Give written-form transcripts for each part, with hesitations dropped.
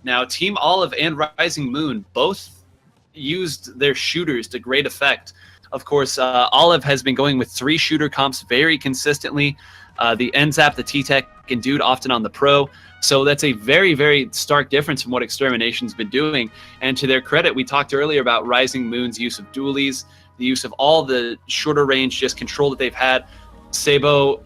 Now, Team Olive and Rising Moon both used their shooters to great effect. Of course, Olive has been going with 3 shooter comps very consistently. The NZAP, the T-Tech, and Dude often on the Pro. So that's a very, very stark difference from what Extermination's been doing. And to their credit, we talked earlier about Rising Moon's use of dualies, the use of all the shorter range just control that they've had. Sabo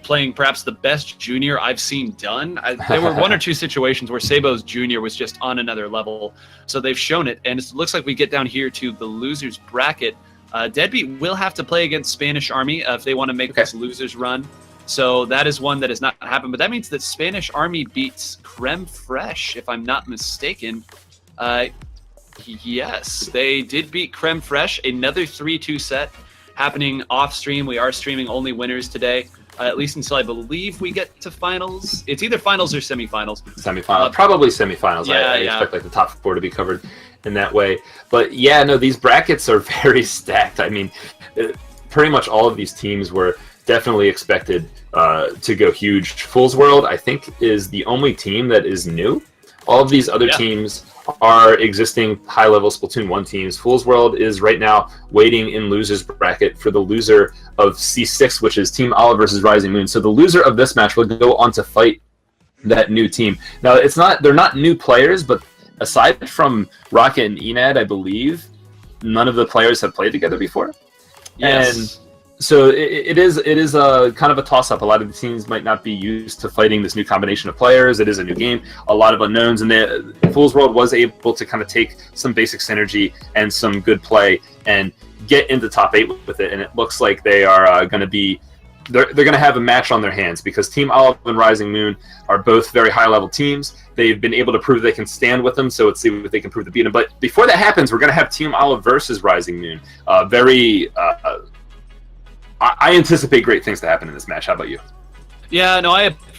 playing perhaps the best junior I've seen done. There were 1 or 2 situations where Sabo's junior was just on another level. So they've shown it. And it looks like we get down here to the losers bracket. Deadbeat will have to play against Spanish Army if they want to make this losers run. So that is one that has not happened. But that means that Spanish Army beats Creme Fraiche, if I'm not mistaken. Yes, they did beat Creme Fraiche. Another 3-2 set happening off stream. We are streaming only winners today, at least until I believe we get to finals. It's either finals or semifinals. Semifinals, probably semifinals. Yeah, I expect like the top 4 to be covered in that way. But yeah, no, these brackets are very stacked. I mean, pretty much all of these teams were definitely expected to go huge. Fool's World, I think, is the only team that is new. All of these other teams are existing high-level Splatoon 1 teams. Fool's World is right now waiting in losers bracket for the loser of C6, which is Team Olive versus Rising Moon. So the loser of this match will go on to fight that new team. Now, they're not new players, but aside from Rocket and Enad, I believe, none of the players have played together before. Yes. And so it is a kind of a toss-up. A lot of the teams might not be used to fighting this new combination of players. It is a new game, a lot of unknowns, and the Fool's World was able to kind of take some basic synergy and some good play and get into top 8 with it. And it looks like they are going to be they're going to have a match on their hands because Team Olive and Rising Moon are both very high-level teams. They've been able to prove they can stand with them, so let's see if they can prove to beat them. But before that happens, we're going to have Team Olive versus Rising Moon. I anticipate great things to happen in this match. How about you? Yeah, no,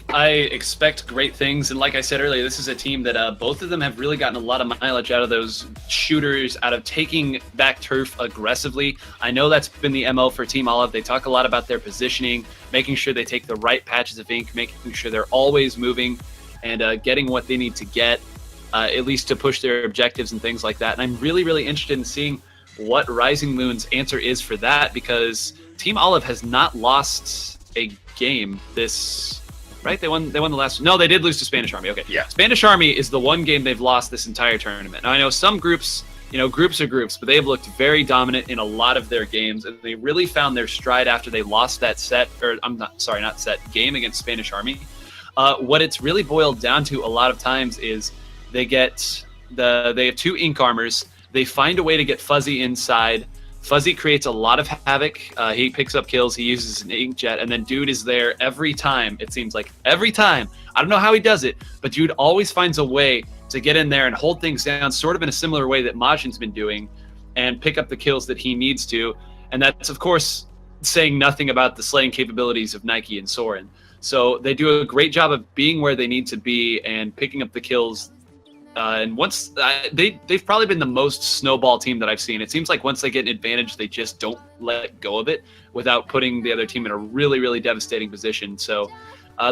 I expect great things, and like I said earlier, this is a team that both of them have really gotten a lot of mileage out of those shooters, out of taking back turf aggressively. I know that's been the MO for Team Olive. They talk a lot about their positioning, making sure they take the right patches of ink, making sure they're always moving and getting what they need to get, at least to push their objectives and things like that. And I'm really, really interested in seeing what Rising Moon's answer is for that, because Team Olive has not lost a game this, right? They won the last. No, they did lose to Spanish Army. Okay. Yeah. Spanish Army is the one game they've lost this entire tournament. Now I know some groups, groups are groups, but they have looked very dominant in a lot of their games, and they really found their stride after they lost that game against Spanish Army. What it's really boiled down to a lot of times is they have 2 ink armors. They find a way to get Fuzzy inside. Fuzzy creates a lot of havoc. He picks up kills. He uses an inkjet, and then Dude is there every time. It seems like every time. I don't know how he does it, but Dude always finds a way to get in there and hold things down, sort of in a similar way that Majin's been doing, and pick up the kills that he needs to. And that's, of course, saying nothing about the slaying capabilities of Nike and Soren. So they do a great job of being where they need to be and picking up the kills. And once they've probably been the most snowball team that I've seen. It seems like once they get an advantage, they just don't let go of it without putting the other team in a really, really devastating position. So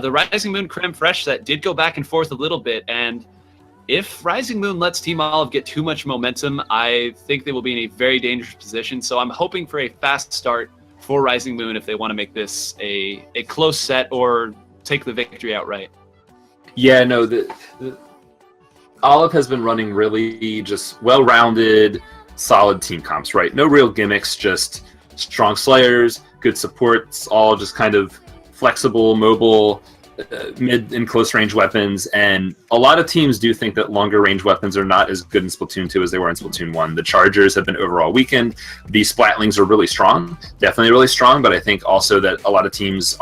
the Rising Moon Creme Fraiche set did go back and forth a little bit. And if Rising Moon lets Team Olive get too much momentum, I think they will be in a very dangerous position. So I'm hoping for a fast start for Rising Moon if they want to make this a close set or take the victory outright. Yeah, no, Olive has been running really just well-rounded, solid team comps, right? No real gimmicks, just strong slayers, good supports, all just kind of flexible, mobile, mid and close range weapons. And a lot of teams do think that longer range weapons are not as good in Splatoon 2 as they were in Splatoon 1. The Chargers have been overall weakened. The Splatlings are really strong, definitely really strong, but I think also that a lot of teams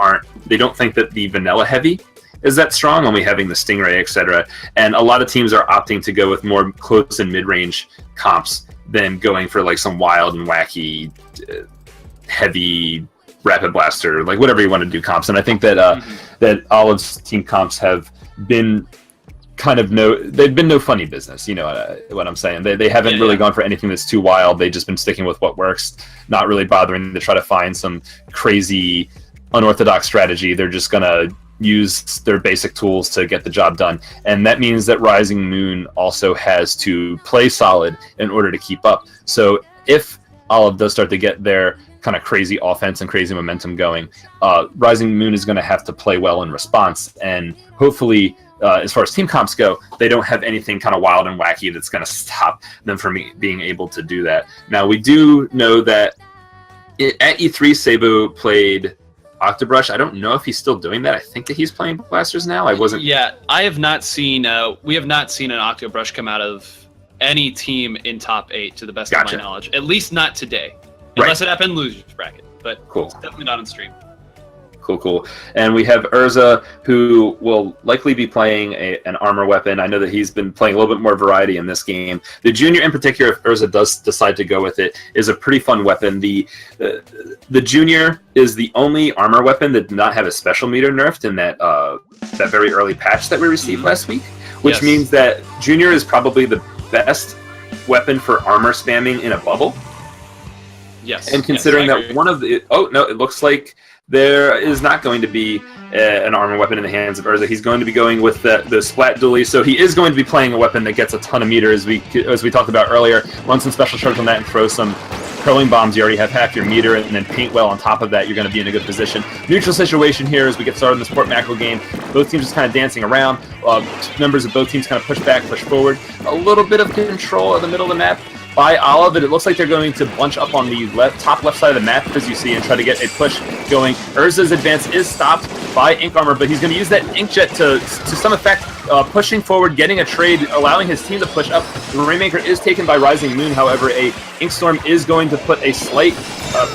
they don't think that the vanilla heavy is that strong, only having the Stingray, etc. And a lot of teams are opting to go with more close and mid-range comps than going for like some wild and wacky, heavy rapid blaster, like whatever you want to do comps. And I think that that Olive's team comps have been they've been no funny business. You know what I'm saying? They haven't really gone for anything that's too wild. They've just been sticking with what works, not really bothering to try to find some crazy unorthodox strategy. They're just gonna use their basic tools to get the job done. And that means that Rising Moon also has to play solid in order to keep up. So if Olive does start to get their kind of crazy offense and crazy momentum going, Rising Moon is going to have to play well in response. And hopefully, as far as team comps go, they don't have anything kind of wild and wacky that's going to stop them from being able to do that. Now, we do know that at E3, Sabo played Octobrush. I don't know if he's still doing that. I think that he's playing Blasters now. I wasn't. Yeah, I have not seen. We have not seen an Octobrush come out of any team in top 8, to the best of my knowledge. At least not today, unless it happened in losers bracket. But cool. It's definitely not on stream. Cool. And we have Urza, who will likely be playing an armor weapon. I know that he's been playing a little bit more variety in this game. The Junior in particular, if Urza does decide to go with it, is a pretty fun weapon. The Junior is the only armor weapon that did not have a special meter nerfed in that very early patch that we received last week, which means that Junior is probably the best weapon for armor spamming in a bubble. Yes. And considering that one of the... Oh, no, it looks like there is not going to be an armor weapon in the hands of Urza. He's going to be going with the Splat Dually, so he is going to be playing a weapon that gets a ton of meter, as we talked about earlier. Run some special charge on that and throw some curling bombs. You already have half your meter, and then paint well on top of that. You're going to be in a good position. Neutral situation here as we get started in this Port Mackerel game. Both teams just kind of dancing around. Members of both teams kind of push back, push forward. A little bit of control of the middle of the map by Olive, and it looks like they're going to bunch up on the top left side of the map, as you see, and try to get a push going. Urza's advance is stopped by Ink Armor, but he's going to use that Inkjet to some effect, pushing forward, getting a trade, allowing his team to push up. The Rainmaker is taken by Rising Moon, however, a Inkstorm is going to put a slight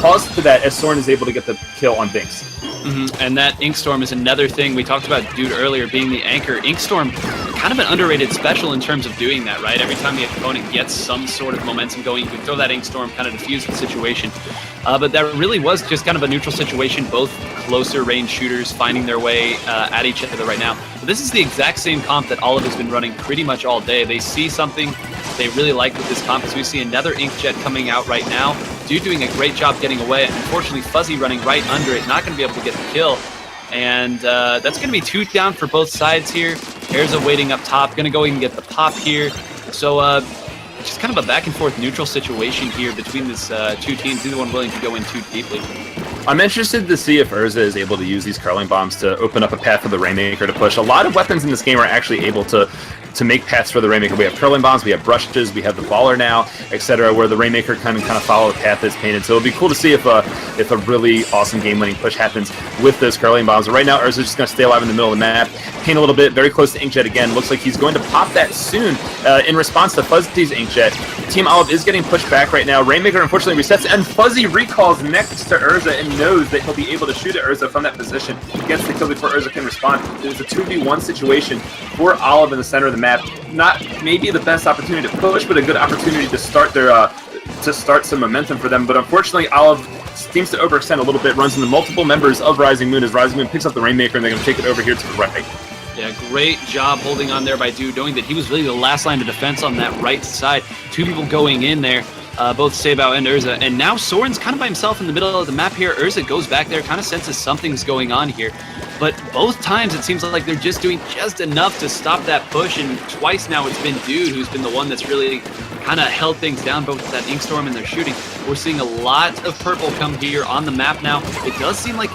pause to that as Soren is able to get the kill on Binks. And that Inkstorm is another thing. We talked about Dude earlier being the anchor. Inkstorm, kind of an underrated special in terms of doing that, right? Every time the opponent gets some sort of momentum going, you can throw that Inkstorm, kind of diffuse the situation. But that really was just kind of a neutral situation, both closer range shooters finding their way at each other right now. But this is the exact same comp that Olive has been running pretty much all day. They see something they really like with this comp, as we see another Inkjet coming out right now. Dude doing a great job getting away. Unfortunately, Fuzzy running right under it, not going to be able to get the kill. And that's going to be 2 down for both sides here. Erza waiting up top, going to go and get the pop here. So just kind of a back and forth neutral situation here between these 2 teams, neither one willing to go in too deeply. I'm interested to see if Urza is able to use these curling bombs to open up a path for the Rainmaker to push. A lot of weapons in this game are actually able to make paths for the Rainmaker. We have curling bombs, we have brushes, we have the baller now, etc., where the Rainmaker can kind of follow the path that's painted. So it'll be cool to see if a really awesome game-winning push happens with those curling bombs. But right now, Urza's just going to stay alive in the middle of the map, paint a little bit, very close to Inkjet again. Looks like he's going to pop that soon in response to Fuzzy's Inkjet. Team Olive is getting pushed back right now. Rainmaker unfortunately resets, and Fuzzy recalls next to Urza and knows that he'll be able to shoot at Urza from that position. Gets the kill before Urza can respond. There's a 2v1 situation for Olive in the center of the map. Not maybe the best opportunity to push, but a good opportunity to start some momentum for them. But unfortunately, Olive seems to overextend a little bit, runs into multiple members of Rising Moon as Rising Moon picks up the Rainmaker, and they're going to take it over here to the right. Yeah, great job holding on there by Dude, knowing that he was really the last line of defense on that right side. 2 people going in there, both Sabao and Urza. And now Soren's kind of by himself in the middle of the map here. Urza goes back there, kind of senses something's going on here. But both times it seems like they're just doing just enough to stop that push. And twice now it's been Dude who's been the one that's really kind of held things down, both with that Inkstorm and their shooting. We're seeing a lot of purple come here on the map now. It does seem like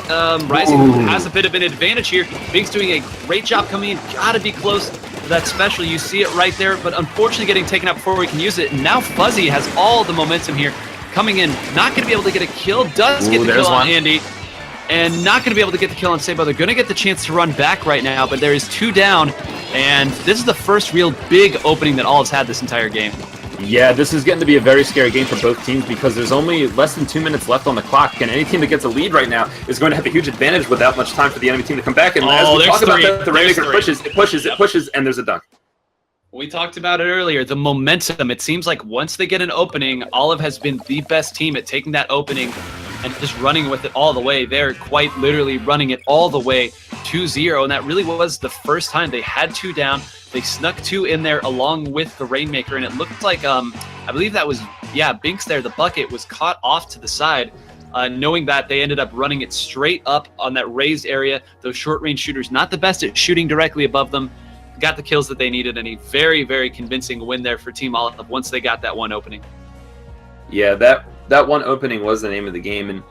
Rising has a bit of an advantage here. Bink's doing a great job coming in. Gotta be close to that special. You see it right there, but unfortunately getting taken out before we can use it. And now Fuzzy has all the momentum here coming in. Not going to be able to get a kill. Does get the kill on Andy. And not going to be able to get the kill on Sabo. They're going to get the chance to run back right now, but there is 2 down. And this is the first real big opening that Olive's had this entire game. Yeah, this is getting to be a very scary game for both teams because there's only less than 2 minutes left on the clock, and any team that gets a lead right now is going to have a huge advantage without much time for the enemy team to come back. And as we talk about that, the Rainmaker pushes, and there's a dunk. We talked about it earlier, the momentum. It seems like once they get an opening, Olive has been the best team at taking that opening and just running with it all the way. They're quite literally running it all the way 2-0, and that really was the first time they had 2 down. They snuck 2 in there along with the Rainmaker, and it looked like, I believe that was, Binks there. The bucket was caught off to the side. knowing that they ended up running it straight up on that raised area. Those short-range shooters, not the best at shooting directly above them, got the kills that they needed, and a very, very convincing win there for Team Olive once they got that one opening. Yeah, that one opening was the name of the game, and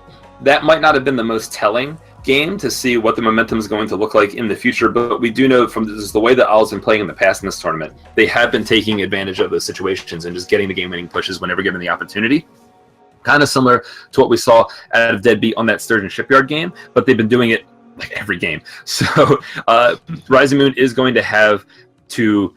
that might not have been the most telling game to see what the momentum is going to look like in the future, but we do know from the way that Olive's been playing in the past in this tournament, they have been taking advantage of those situations and just getting the game-winning pushes whenever given the opportunity. Kind of similar to what we saw out of Deadbeat on that Sturgeon Shipyard game, but they've been doing it like every game. So Rising Moon is going to have to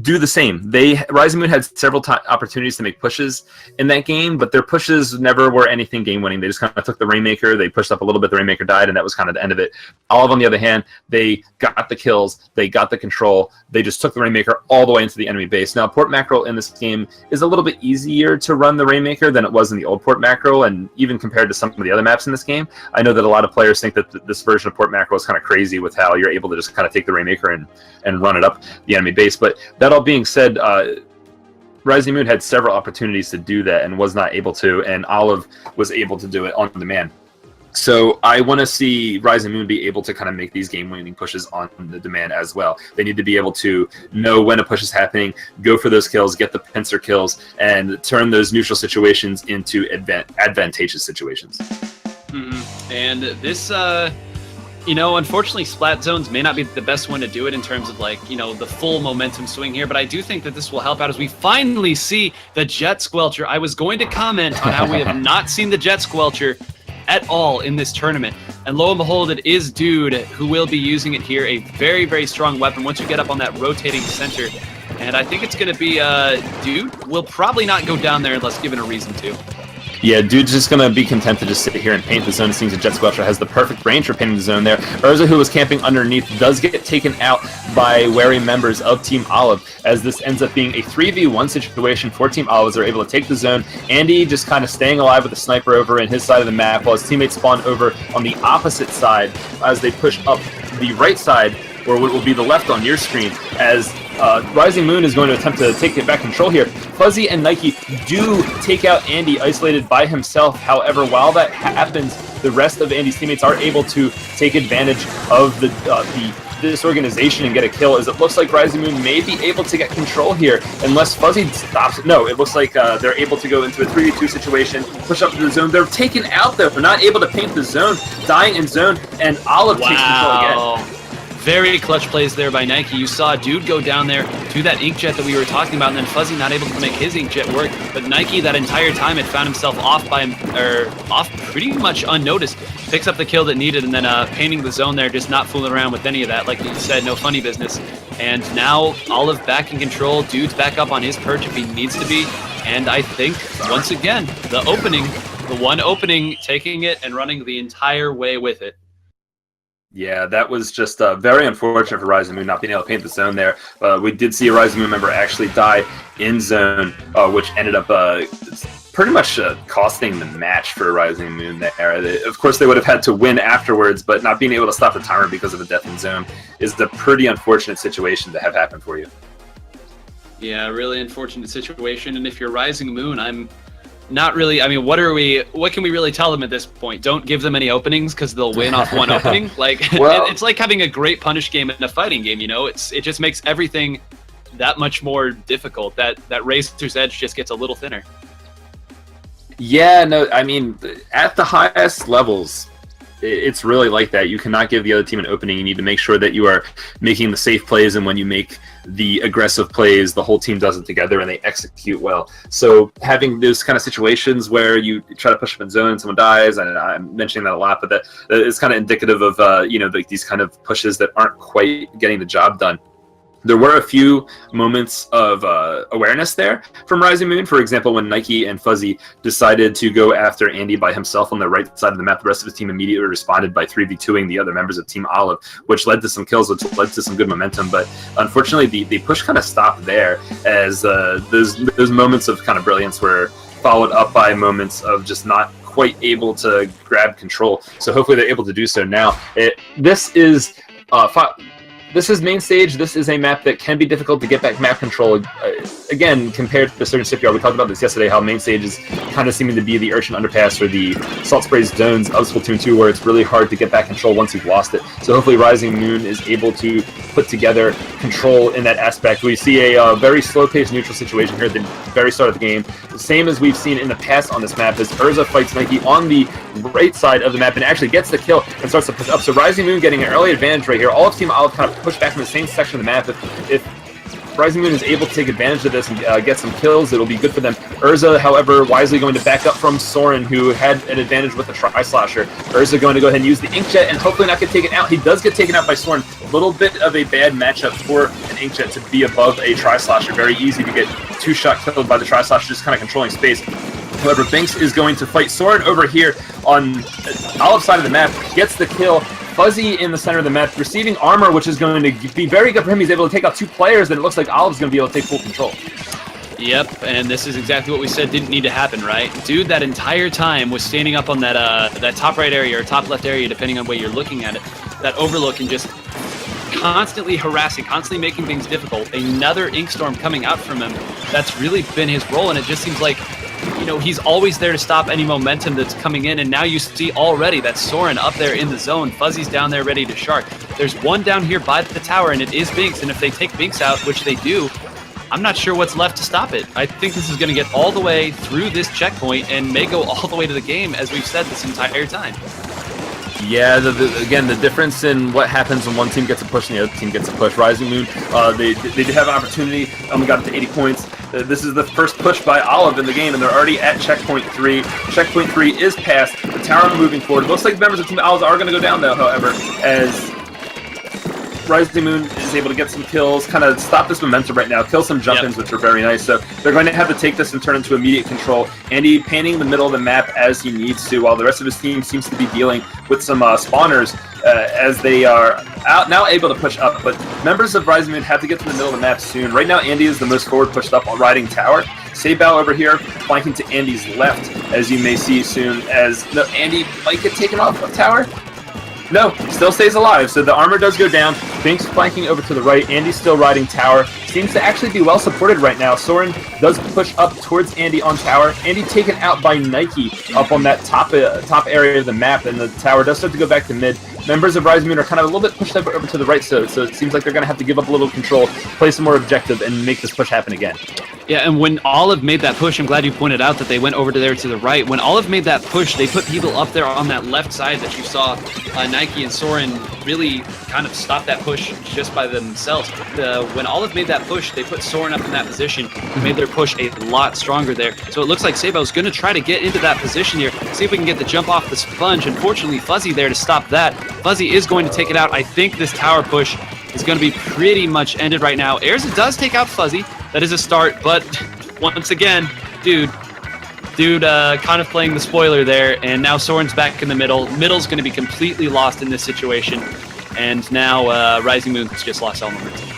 do the same. Rising Moon had several opportunities to make pushes in that game, but their pushes never were anything game-winning. They just kind of took the Rainmaker, they pushed up a little bit, the Rainmaker died, and that was kind of the end of it. Olive, on the other hand, they got the kills, they got the control, they just took the Rainmaker all the way into the enemy base. Now, Port Mackerel in this game is a little bit easier to run the Rainmaker than it was in the old Port Mackerel, and even compared to some of the other maps in this game. I know that a lot of players think that this version of Port Mackerel is kind of crazy with how you're able to just kind of take the Rainmaker and run it up the enemy base, but that all being said, Rising Moon had several opportunities to do that and was not able to, and Olive was able to do it on demand. So I want to see Rising Moon be able to kind of make these game-winning pushes on the demand as well. They need to be able to know when a push is happening, go for those kills, get the pincer kills, and turn those neutral situations into advantageous situations. Mm-hmm. And this... unfortunately, Splat Zones may not be the best one to do it in terms of, the full momentum swing here, but I do think that this will help out as we finally see the Jet Squelcher. I was going to comment on how we have not seen the Jet Squelcher at all in this tournament, and lo and behold, it is Dude who will be using it here, a very, very strong weapon once you get up on that rotating center, and I think it's going to be Dude will probably not go down there unless given a reason to. Yeah, Dude's just going to be content to just sit here and paint the zone. It seems that Jet Squelcher has the perfect range for painting the zone there. Urza, who was camping underneath, does get taken out by wary members of Team Olive, as this ends up being a 3v1 situation for Team Olive as they're able to take the zone. Andy just kind of staying alive with the sniper over in his side of the map, while his teammates spawn over on the opposite side as they push up the right side, or what will be the left on your screen, as Rising Moon is going to attempt to take back control here. Fuzzy and Nike do take out Andy isolated by himself. However, while that happens, the rest of Andy's teammates are able to take advantage of the disorganization and get a kill, as it looks like Rising Moon may be able to get control here unless Fuzzy stops it. No, it looks like they're able to go into a 3v2 situation, push up to the zone. They're taken out though. They're not able to paint the zone, dying in zone, and Olive takes control again. Very clutch plays there by Nike. You saw Dude go down there to that inkjet that we were talking about, and then Fuzzy not able to make his inkjet work. But Nike that entire time had found himself off pretty much unnoticed. Picks up the kill that needed, and then painting the zone there, just not fooling around with any of that. Like you said, no funny business. And now Olive back in control. Dude's back up on his perch if he needs to be. And I think, once again, the one opening, taking it and running the entire way with it. Yeah, that was just very unfortunate for Rising Moon not being able to paint the zone there. We did see a Rising Moon member actually die in zone, which ended up pretty much costing the match for Rising Moon there. Of course, they would have had to win afterwards, but not being able to stop the timer because of a death in zone is a pretty unfortunate situation to have happen for you. Yeah, really unfortunate situation. And if you're Rising Moon, I'm not really. I mean, what can we really tell them at this point? Don't give them any openings because they'll win off one opening. It's like having a great punish game in a fighting game. It just makes everything that much more difficult. That razor's edge just gets a little thinner. Yeah, no, I mean, at the highest levels, it's really like that. You cannot give the other team an opening. You need to make sure that you are making the safe plays, and when you make the aggressive plays, the whole team does it together and they execute well. So having those kind of situations where you try to push up in zone and someone dies, and I'm mentioning that a lot, but that is kind of indicative of these kind of pushes that aren't quite getting the job done. There were a few moments of awareness there from Rising Moon. For example, when Nike and Fuzzy decided to go after Andy by himself on the right side of the map, the rest of his team immediately responded by 3v2ing the other members of Team Olive, which led to some kills, which led to some good momentum. But unfortunately, the push kind of stopped there, as those moments of kind of brilliance were followed up by moments of just not quite able to grab control. So hopefully they're able to do so now. This is this is main stage. This is a map that can be difficult to get back map control. Again, compared to the Surge Shipyard, we talked about this yesterday, how main stage is kind of seeming to be the Urchin Underpass or the Salt Sprays zones of Splatoon 2, where it's really hard to get back control once you've lost it. So hopefully Rising Moon is able to put together control in that aspect. We see a very slow-paced neutral situation here at the very start of the game. The same as we've seen in the past on this map, as Urza fights Nike on the right side of the map and actually gets the kill and starts to push up. So Rising Moon getting an early advantage right here. All of Team Olive kind of push back from the same section of the map. If Rising Moon is able to take advantage of this and get some kills, it'll be good for them. Urza, however, wisely going to back up from Soren, who had an advantage with the Tri-Slasher. Urza going to go ahead and use the Inkjet and hopefully not get taken out. He does get taken out by Soren. A little bit of a bad matchup for an Inkjet to be above a Tri-Slasher. Very easy to get two-shot killed by the Tri-Slasher, just kind of controlling space. However, Binks is going to fight Soren over here on Olive's side of the map, gets the kill. Fuzzy in the center of the map, receiving armor, which is going to be very good for him. He's able to take out two players, and it looks like Olive's going to be able to take full control. Yep, and this is exactly what we said didn't need to happen, right? Dude, that entire time was standing up on that that top right area or top left area, depending on where you're looking at it, that overlook, and just constantly harassing, constantly making things difficult. Another Ink Storm coming out from him. That's really been his role, and it just seems like, you know, he's always there to stop any momentum that's coming in, and now you see already that Soren up there in the zone. Fuzzy's down there ready to shark. There's one down here by the tower, and it is Binks, and if they take Binks out, which they do, I'm not sure what's left to stop it. I think this is going to get all the way through this checkpoint and may go all the way to the game, as we've said this entire time. Yeah, again, the difference in what happens when one team gets a push and the other team gets a push. Rising Moon, they did have an opportunity. Only got up to 80 points. This is the first push by Olive in the game, and they're already at checkpoint 3. Checkpoint 3 is passed. The tower moving forward. It looks like members of Team Olive are going to go down, though, however, as Rising Moon is able to get some kills, kind of stop this momentum right now, kill some jump-ins, which are very nice. So they're going to have to take this and turn into immediate control. Andy painting the middle of the map as he needs to, while the rest of his team seems to be dealing with some spawners as they are now able to push up. But members of Rising Moon have to get to the middle of the map soon. Right now, Andy is the most forward pushed up while riding tower. Sabao over here flanking to Andy's left, as you may see soon, as Andy might get taken off of tower. No, still stays alive, so the armor does go down. Binks flanking over to the right. Andy's still riding tower. Seems to actually be well supported right now. Soren does push up towards Andy on tower. Andy taken out by Nike up on that top area of the map, and the tower does start to go back to mid. Members of Rising Moon are kind of a little bit pushed over to the right, so it seems like they're going to have to give up a little control, play some more objective, and make this push happen again. Yeah, and when Olive made that push, I'm glad you pointed out that they went over to there to the right. When Olive made that push, they put people up there on that left side that you saw Nike and Soren really kind of stop that push just by themselves. When Olive made that push, they put Soren up in that position, made their push a lot stronger there. So it looks like Sabo's going to try to get into that position here, see if we can get the jump off the sponge. Unfortunately, Fuzzy there to stop that. Fuzzy is going to take it out. I think this tower push is going to be pretty much ended right now. Erza does take out Fuzzy. That is a start, but once again, dude kind of playing the spoiler there, and now Soren's back in the middle. Middle's going to be completely lost in this situation, and now Rising Moon's just lost all momentum.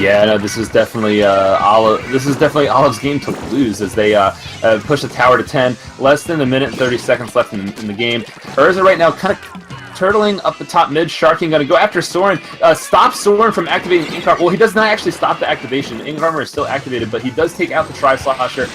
Yeah, no, this is definitely Olive. This is definitely Olive's game to lose as they push the tower to 10. Less than a minute and 30 seconds left in the game. Urza right now kind of turtling up the top mid. Sharking going to go after Soren. Stops Soren from activating Ink Armor. Well, he does not actually stop the activation. Ink Armor is still activated, but he does take out the Tri-Slasher.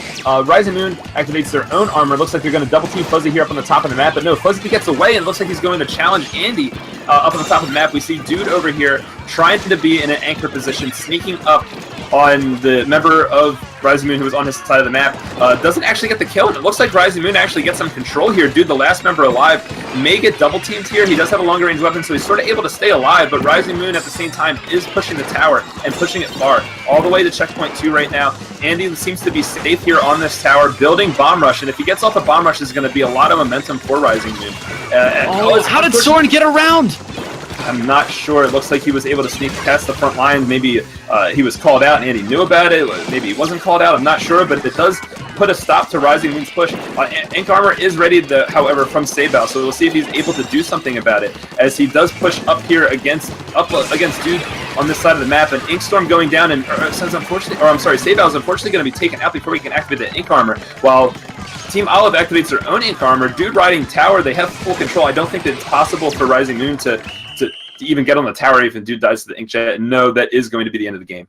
Rising Moon activates their own armor. Looks like they're going to double team Fuzzy here up on the top of the map, but no, Fuzzy gets away and looks like he's going to challenge Andy up on the top of the map. We see Dude over here trying to be in an anchor position, sneaking up on the member of Rising Moon who was on his side of the map. Doesn't actually get the kill, and it looks like Rising Moon actually gets some control here. Dude, the last member alive, may get double teamed here. He does have a longer range weapon, so he's sort of able to stay alive, but Rising Moon at the same time is pushing the tower and pushing it far, all the way to checkpoint 2 right now. Andy seems to be safe here on this tower, building bomb rush, and if he gets off the bomb rush, there's going to be a lot of momentum for Rising Moon. How did Soren get around? I'm not sure. It looks like he was able to sneak past the front line. Maybe he was called out and Andy knew about it. Maybe he wasn't called out. I'm not sure, but it does put a stop to Rising Moon's push. Ink Armor is ready, however, from Sabao, so we'll see if he's able to do something about it, as he does push up here against Dude on this side of the map. And Ink Storm going down, and Sabao is unfortunately going to be taken out before he can activate the Ink Armor, while Team Olive activates their own Ink Armor. Dude riding tower, they have full control. I don't think that it's possible for Rising Moon to to even get on the tower if a dude dies to the inkjet, and know that is going to be the end of the game.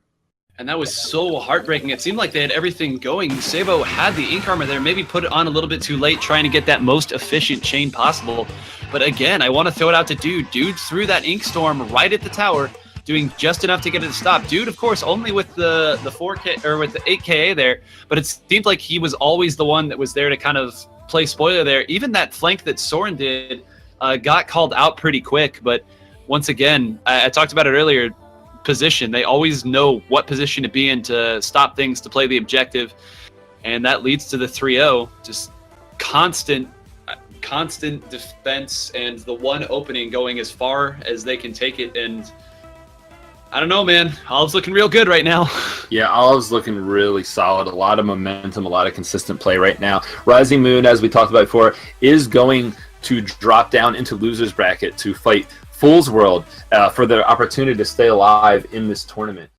And that was so heartbreaking. It seemed like they had everything going. Sabo had the ink armor there, maybe put it on a little bit too late, trying to get that most efficient chain possible. But again, I want to throw it out to Dude. Dude threw that ink storm right at the tower, doing just enough to get it to stop. Dude, of course, only with the 4K or with the 8KA there, but it seemed like he was always the one that was there to kind of play spoiler there. Even that flank that Soren did got called out pretty quick. But once again, I talked about it earlier. Position. They always know what position to be in to stop things, to play the objective, and that leads to the 3-0. Just constant defense and the one opening going as far as they can take it. And I don't know, man. Olive's looking real good right now. Yeah, Olive's looking really solid. A lot of momentum, a lot of consistent play right now. Rising Moon, as we talked about before, is going to drop down into loser's bracket to fight Fool's World for their opportunity to stay alive in this tournament.